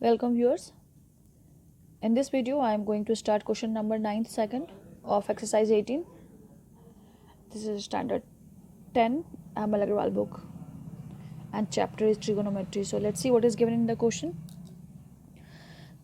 Welcome viewers. In this video I am going to start question number 9th second of exercise 18. This is standard 10 Amal Agarwal book and chapter is trigonometry. So let's see what is given in the question.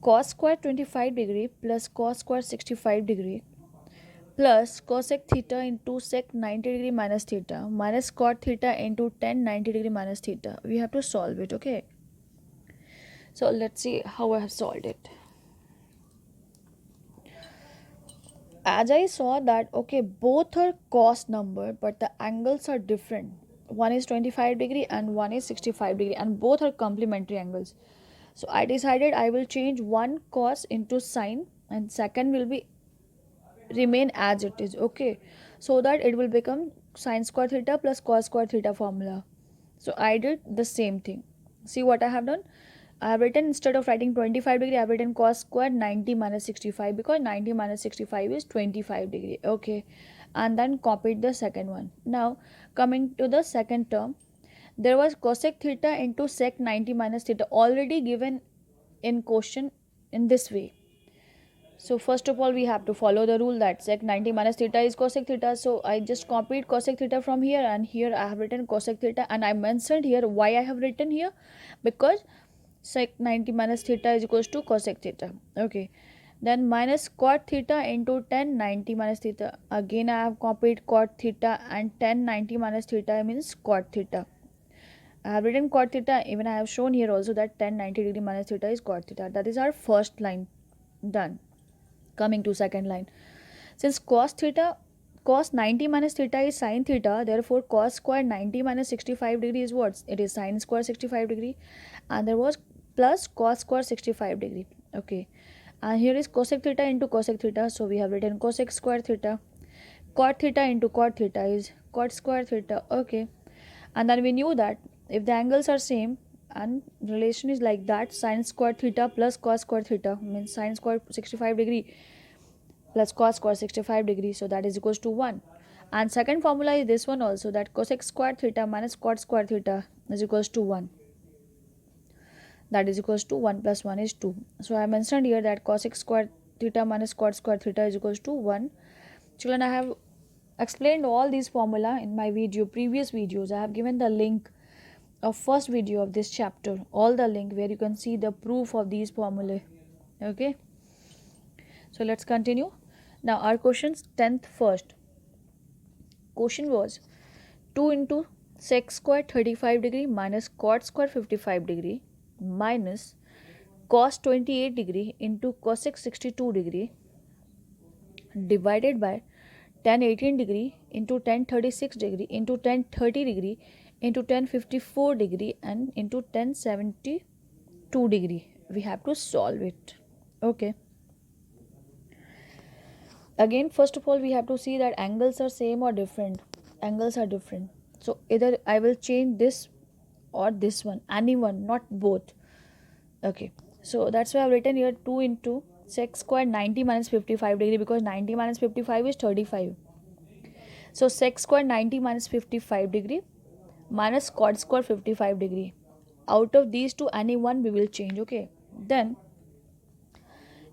Cos square 25 degree plus cos square 65 degree plus cosec theta into sec 90 degree minus theta minus cot theta into tan 90 degree minus theta. We have to solve it, okay? So let's see how I have solved it. As I saw that, okay, both are cos number but the angles are different. One is 25 degree and one is 65 degree and both are complementary angles. So I decided I will change one cos into sine and second will be remain as it is, okay, so that it will become sine square theta plus cos square theta formula. So I did the same thing. See what I have done. I have written, instead of writing 25 degree, I have written cos square 90 minus 65 because 90 minus 65 is 25 degree, okay, and then copied the second one. Now coming to the second term, there was cosec theta into sec 90 minus theta already given in question in this way. So first of all we have to follow the rule that sec 90 minus theta is cosec theta. So I just copied cosec theta from here and here I have written cosec theta, and I mentioned here why I have written here, because sec 90 minus theta is equals to cosec theta, okay. Then minus cot theta into tan 90 minus theta, again I have copied cot theta, and tan 90 minus theta means cot theta. I have written cot theta, even I have shown here also that tan 90 degree minus theta is cot theta. That is our first line done. Coming to second line, since cos 90 minus theta is sine theta, therefore cos square 90 minus 65 degree is what? It is sine square 65 degree, and there was plus cos square 65 degree, okay. And here is cosec theta into cosec theta, so we have written cosec square theta. Cot theta into cot theta is cot square theta, okay. And then we knew that if the angles are same and relation is like that, sine square theta plus cos square theta means sine square 65 degree plus cos square 65 degree, so that is equals to 1. And second formula is this one also, that cosec square theta minus cot square theta is equals to 1. That is equals to 1 plus 1 is 2. So I mentioned here that cosec square theta minus cot square theta is equals to 1. Children, I have explained all these formula in my previous videos. I have given the link of first video of this chapter, all the link where you can see the proof of these formulae, okay. So let's continue. Now our questions 10th first. Question was 2 into sec square 35 degree minus cot square 55 degree minus cos 28 degree into cosec 62 degree divided by tan 18 degree into tan 36 degree into tan 30 degree into tan 54 degree and into tan 72 degree. We have to solve it, okay. Again, first of all we have to see that angles are same or different. Angles are different, so either I will change this or this one, any one, not both, okay. So that's why I've written here 2 into sec square 90 minus 55 degree, because 90 minus 55 is 35. So sec square 90 minus 55 degree minus cot square 55 degree. Out of these two, any one we will change, okay. Then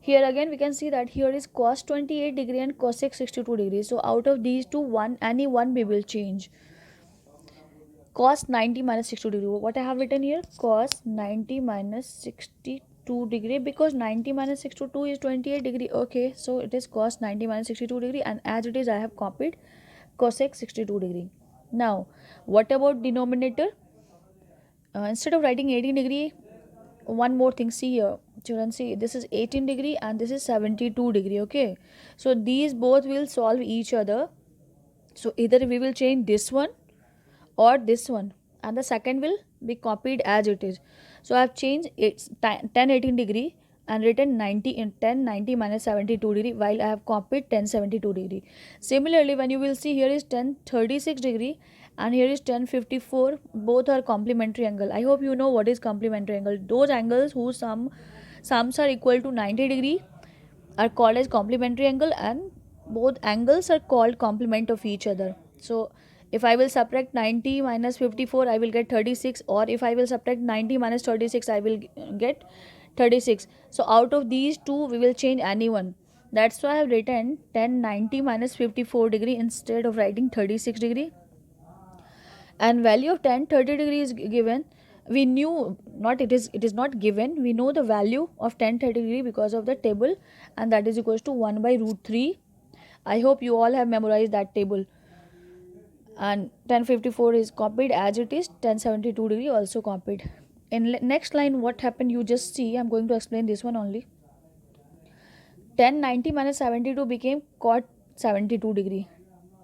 here again we can see that here is cos 28 degree and cosec 62 degree. So out of these two, any one we will change. Cos 90 minus 62 degree. What I have written here? Cos 90 minus 62 degree, because 90 minus 62 is 28 degree, okay. So it is cos 90 minus 62 degree, and as it is I have copied cosec 62 degree. Now what about denominator? Instead of writing 18 degree, one more thing, see here children, see this is 18 degree and this is 72 degree, okay. So these both will solve each other, so either we will change this one or this one, and the second will be copied as it is. So I have changed it's tan 18 degree and written 90 in tan 90 minus 72 degree, while I have copied tan 72 degree. Similarly, when you will see, here is tan 36 degree and here is tan 54, both are complementary angle. I hope you know what is complementary angle. Those angles whose sums are equal to 90 degree are called as complementary angle, and both angles are called complement of each other. So if I will subtract 90 minus 54, I will get 36, or if I will subtract 90 minus 36, I will get 36. So out of these two we will change any one. That's why I have written tan 90 minus 54 degree instead of writing 36 degree. And value of tan 30 degree is given. We knew, not it is not given, we know the value of tan 30 degree because of the table, and that is equals to 1 by root 3. I hope you all have memorized that table. And tan 54 is copied as it is, tan 72 degree also copied. In next line what happened, you just see, I'm going to explain this one only. Tan 90 minus 72 became cot 72 degree.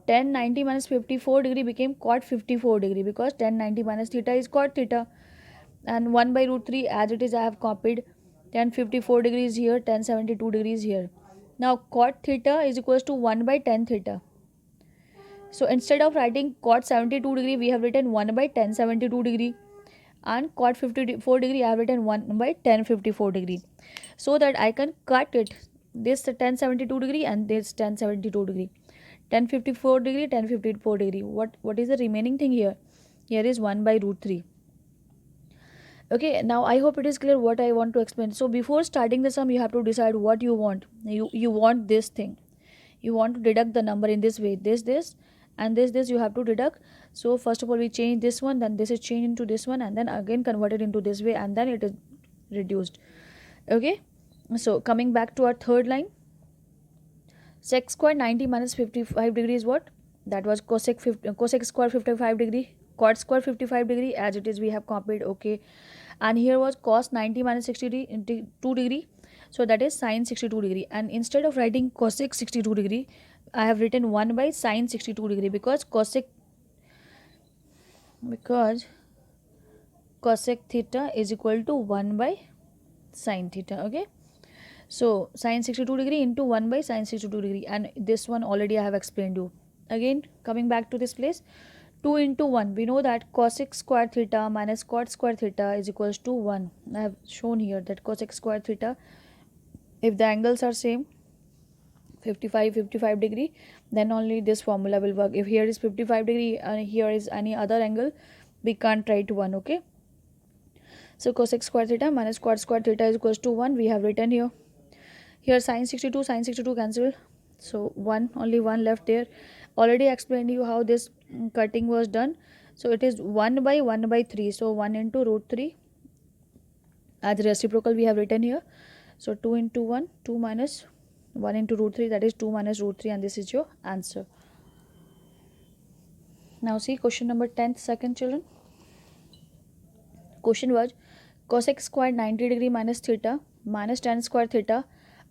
Tan 90 minus 54 degree became cot 54 degree, because tan 90 minus theta is cot theta. And 1 by root 3 as it is I have copied. Tan 54 degrees here, tan 72 degrees here. Now cot theta is equals to 1 by tan theta. So instead of writing cot 72 degree, we have written 1 by tan 72 degree. And cot 54 degree, I have written 1 by tan 54 degree. So that I can cut it. This tan 72 degree and this tan 72 degree. Tan 54 degree, tan 54 degree. What is the remaining thing here? Here is 1 by root 3. Okay, now I hope it is clear what I want to explain. So before starting the sum, you have to decide what you want. You want this thing. You want to deduct the number in this way. This and this you have to deduct. So first of all we change this one, then this is changed into this one, and then again converted into this way, and then it is reduced. Okay, so coming back to our third line, sec square 90 minus 55 degree is what? That was cosec square 55 degree, cot square 55 degree, as it is we have copied. Okay, and here was cos 90 minus 62 degree, so that is sine 62 degree. And instead of writing cosec 62 degree, I have written 1 by sine 62 degree, because cosec theta is equal to 1 by sine theta. Okay, so sine 62 degree into 1 by sine 62 degree, and this one already I have explained you. Again coming back to this place, 2 into 1, we know that cosec square theta minus cot square theta is equals to 1. I have shown here that cosec square theta, if the angles are same, 55 degree, then only this formula will work. If here is 55 degree and here is any other angle, we can't write 1. Okay, so cosec square theta minus cot square theta is equals to 1. We have written here. Here sine 62 cancel, so 1, only 1 left there. Already explained you how this cutting was done. So it is 1 by 3, so 1 into root 3, as reciprocal we have written here. So 2 into 1, 2 minus 1 into root 3, that is 2 minus root 3, and this is your answer. Now see question number 10, second children. Question was cosec square 90 degree minus theta minus tan square theta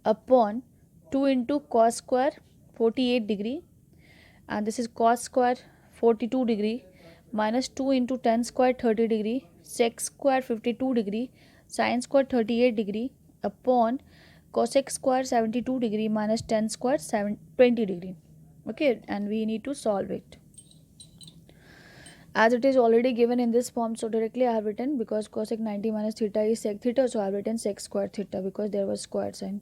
upon 2 into cos square 48 degree, and this is cos square 42 degree minus 2 into tan square 30 degree, sec square 52 degree, sin square 38 degree upon cosec square 72 degree minus tan square 20 degree. Okay, and we need to solve it. As it is already given in this form, so directly I have written, because cosec 90 minus theta is sec theta, so I have written sec square theta because there was square sign.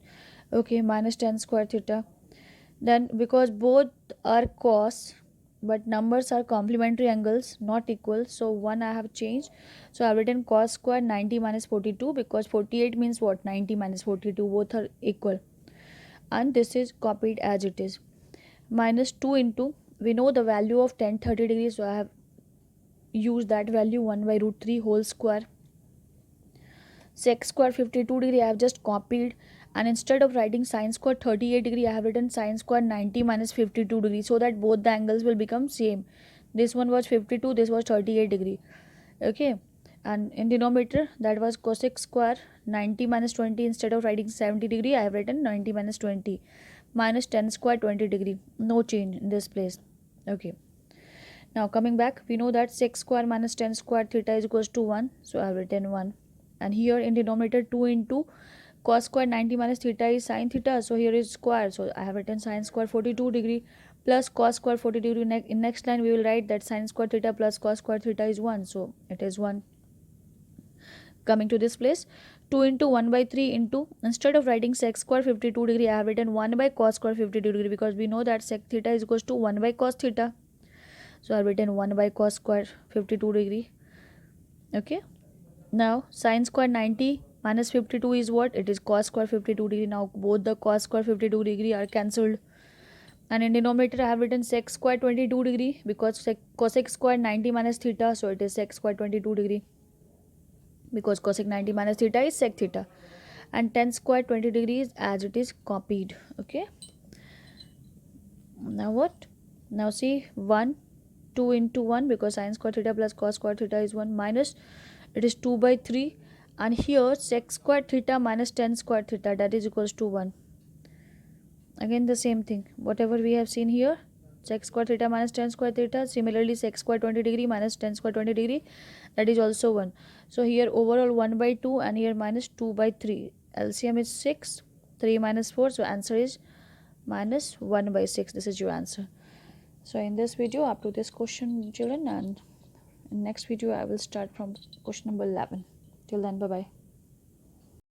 Okay, minus tan square theta. Then because both are cos but numbers are complementary angles, not equal, so one I have changed. So I have written cos square 90 minus 42, because 48 means what? 90 minus 42, both are equal. And this is copied as it is. Minus 2 into, we know the value of tan 30 degrees, so I have used that value, 1 by root 3 whole square. Sec square 52 degree I have just copied, and instead of writing sine square 38 degree, I have written sine square 90 minus 52 degree, so that both the angles will become same. This one was 52, this was 38 degree. Okay, and in denominator that was cosec square 90 minus 20, instead of writing 70 degree, I have written 90 minus 20 minus tan square 20 degree. No change in this place. Okay, now coming back, we know that sec square minus tan square theta is equals to 1, so I have written 1. And here in denominator 2 into cos square 90 minus theta is sin theta, so here is square, so I have written sin square 42 degree plus cos square 42 degree. In next line we will write that sin square theta plus cos square theta is 1, so it is 1. Coming to this place, 2 into 1 by 3 into, instead of writing sec square 52 degree, I have written 1 by cos square 52 degree, because we know that sec theta is equals to 1 by cos theta, so I have written 1 by cos square 52 degree. Okay, now sin square 90 Minus 52 is what? It is cos square 52 degree. Now both the cos square 52 degree are cancelled. And in denominator I have written sec square 22 degree, because cosec square 90 minus theta, so it is sec square 22 degree, because cosec 90 minus theta is sec theta. And 10 square 20 degrees as it is copied. Okay, now what? Now see, 1 2 into 1, because sin square theta plus cos square theta is 1, minus it is 2 by 3, and here sec square theta minus 10 square theta, that is equals to 1. Again the same thing, whatever we have seen here, sec square theta minus 10 square theta, similarly sec square 20 degree minus 10 square 20 degree, that is also 1. So here overall 1 by 2, and here minus 2 by 3. LCM is 6, 3 minus 4, so answer is minus 1 by 6. This is your answer. So in this video, up to this question, children, and in next video I will start from question number 11. Till then, bye bye.